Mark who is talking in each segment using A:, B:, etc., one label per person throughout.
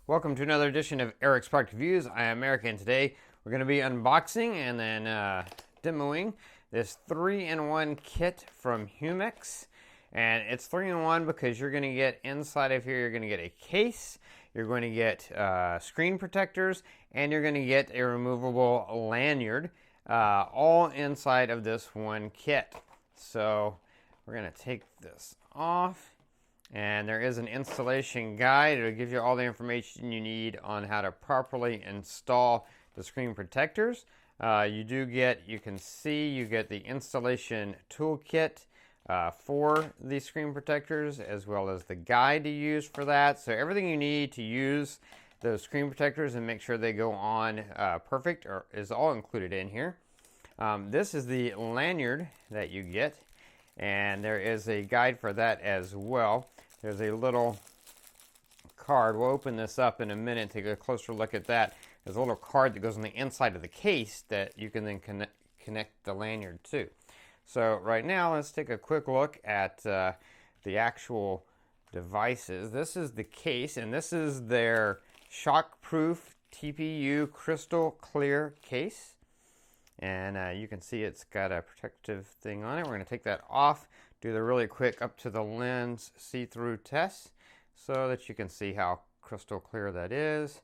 A: Welcome to another edition of Eric's Product Reviews. I am Eric, and today we're going to be unboxing and then demoing this 3-in-1 kit from HUMIXX. And it's 3-in-1 because you're going to get inside of here, you're going to get a case, you're going to get screen protectors, and you're going to get a removable lanyard, all inside of this one kit. So we're going to take this off. And there is an installation guide. It'll give you all the information you need on how to properly install the screen protectors. You can see you get the installation toolkit for the screen protectors, as well as the guide to use for that. So everything you need to use those screen protectors and make sure they go on perfect is all included in here. This is the lanyard that you get, and there is a guide for that as well. There's a little card. We'll open this up in a minute and take a closer look at that. There's a little card that goes on the inside of the case that you can then connect the lanyard to. So right now, let's take a quick look at the actual devices. This is the case, and this is their Shockproof TPU crystal clear case. And you can see it's got a protective thing on it. We're going to take that off, do the really quick up to the lens see-through test so that you can see how crystal clear that is.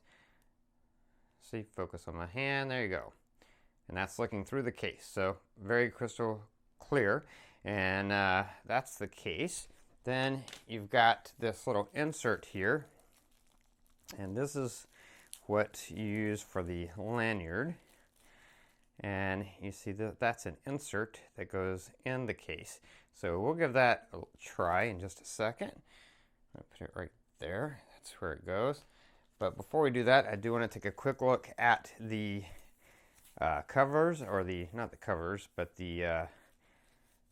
A: See, focus on my hand, there you go. And that's looking through the case, so very crystal clear. And that's the case. Then you've got this little insert here, and this is what you use for the lanyard. And you see that that's an insert that goes in the case. So we'll give that a try in just a second. I'll put it right there. That's where it goes. But before we do that, I do want to take a quick look at the covers, or not the covers, but the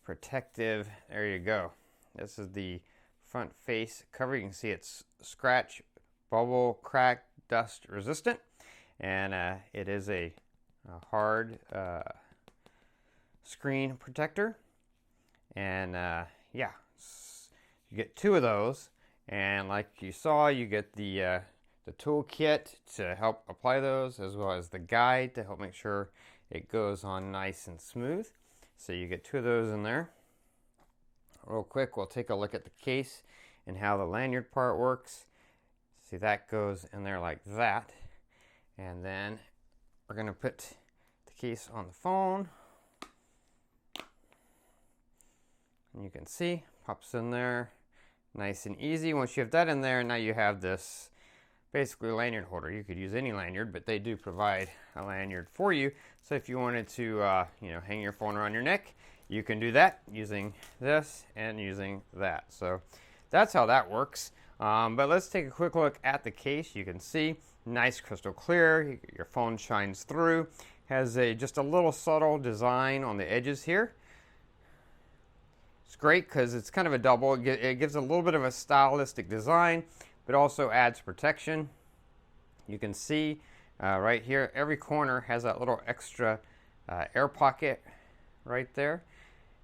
A: protective. There you go. This is the front face cover. You can see it's scratch, bubble, crack, dust resistant. And it is a hard screen protector. And yeah, you get 2 of those, and like you saw, you get the toolkit to help apply those, as well as the guide to help make sure it goes on nice and smooth. So you get 2 of those in there. Real quick, we'll take a look at the case and how the lanyard part works. See, that goes in there like that. And then we're going to put the case on the phone. And you can see, pops in there nice and easy. Once you have that in there, now you have this basically lanyard holder. You could use any lanyard, but they do provide a lanyard for you. So if you wanted to hang your phone around your neck, you can do that using this and using that. So that's how that works. But let's take a quick look at the case. You can see nice crystal clear. Your phone shines through. Has just a little subtle design on the edges here. It's great because it's kind of a double. It gives a little bit of a stylistic design, but also adds protection. You can see right here, every corner has that little extra air pocket right there.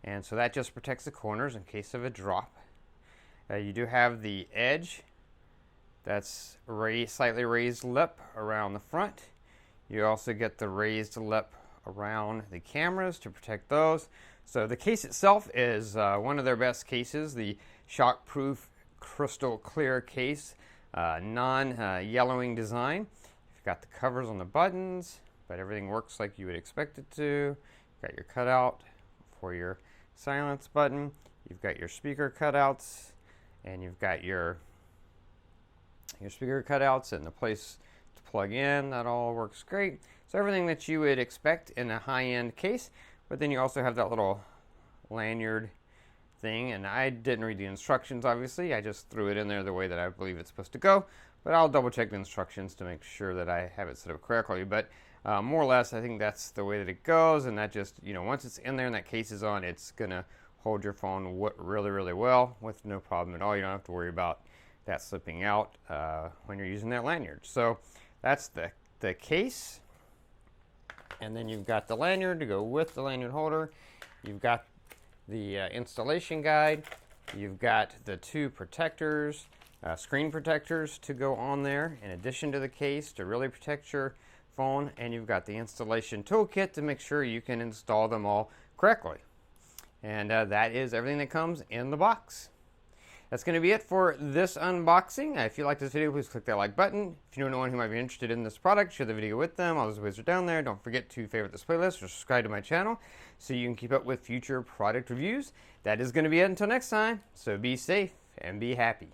A: And so that just protects the corners in case of a drop. You do have the edge. That's slightly raised lip around the front. You also get the raised lip around the cameras to protect those. So the case itself is one of their best cases, the Shockproof crystal clear case, non-yellowing design. You've got the covers on the buttons, but everything works like you would expect it to. You've got your cutout for your silence button. You've got your speaker cutouts, and you've got your speaker cutouts and the place to plug in. That all works great. So everything that you would expect in a high-end case. But then you also have that little lanyard thing, and I didn't read the instructions, obviously. I just threw it in there the way that I believe it's supposed to go. But I'll double check the instructions to make sure that I have it set up correctly. But more or less, I think that's the way that it goes, and that just, once it's in there and that case is on, it's going to hold your phone really, really well with no problem at all. You don't have to worry about that slipping out when you're using that lanyard. So that's the case. And then you've got the lanyard to go with the lanyard holder. You've got the installation guide. You've got the 2 protectors. screen protectors to go on there in addition to the case to really protect your phone, and you've got the installation toolkit to make sure you can install them all correctly. And that is everything that comes in the box. That's going to be it for this unboxing. If you like this video, please click that like button. If you know anyone who might be interested in this product, share the video with them. All those ways are down there. Don't forget to favorite this playlist or subscribe to my channel so you can keep up with future product reviews. That is going to be it until next time. So be safe and be happy.